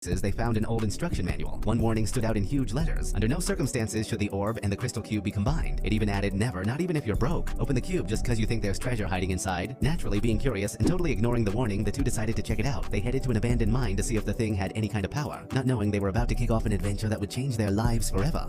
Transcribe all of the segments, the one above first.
they found an old instruction manual. One warning stood out in huge letters. Under no circumstances should the orb and the crystal cube be combined. It even added, never, not even if you're broke, open the cube just because you think there's treasure hiding inside. Naturally being curious and totally ignoring the warning, the two decided to check it out. They headed to an abandoned mine to see if the thing had any kind of power, not knowing they were about to kick off an adventure that would change their lives forever.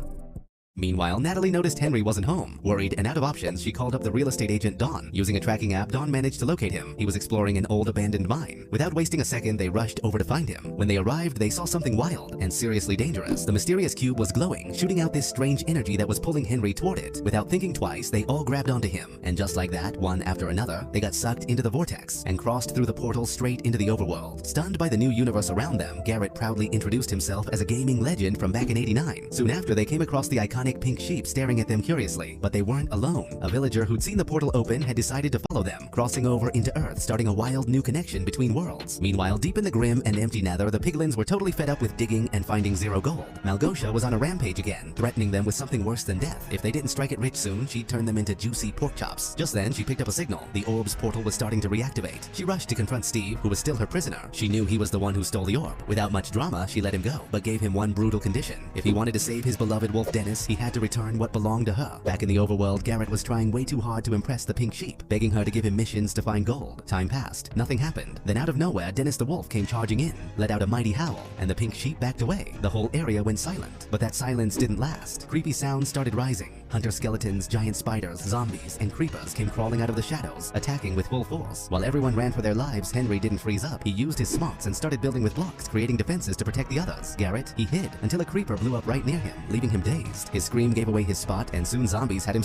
Meanwhile, Natalie noticed Henry wasn't home. Worried and out of options, she called up the real estate agent Dawn. Using a tracking app, Dawn managed to locate him. He was exploring an old abandoned mine. Without wasting a second, they rushed over to find him. When they arrived, they saw something wild and seriously dangerous. The mysterious cube was glowing, shooting out this strange energy that was pulling Henry toward it. Without thinking twice, they all grabbed onto him. And just like that, one after another, they got sucked into the vortex and crossed through the portal straight into the overworld. Stunned by the new universe around them, Garrett proudly introduced himself as a gaming legend from back in '89. Soon after, they came across the iconic pink sheep staring at them curiously, but they weren't alone. A villager who'd seen the portal open had decided to follow them, crossing over into Earth, starting a wild new connection between worlds. Meanwhile, deep in the grim and empty Nether, the piglins were totally fed up with digging and finding zero gold. Malgosia was on a rampage again, threatening them with something worse than death. If they didn't strike it rich soon, she'd turn them into juicy pork chops. Just then, she picked up a signal. The orb's portal was starting to reactivate. She rushed to confront Steve, who was still her prisoner. She knew he was the one who stole the orb. Without much drama, she let him go, but gave him one brutal condition. If he wanted to save his beloved wolf Dennis, he had to return what belonged to her. Back in the overworld, Garrett was trying way too hard to impress the pink sheep, begging her to give him missions to find gold. Time passed. Nothing happened. Then out of nowhere, Dennis the wolf came charging in, let out a mighty howl, and the pink sheep backed away. The whole area went silent. But that silence didn't last. Creepy sounds started rising. Hunter skeletons, giant spiders, zombies, and creepers came crawling out of the shadows, attacking with full force. While everyone ran for their lives, Henry didn't freeze up. He used his smarts and started building with blocks, creating defenses to protect the others. Garrett, he hid until a creeper blew up right near him, leaving him dazed. His scream gave away his spot, and soon zombies had him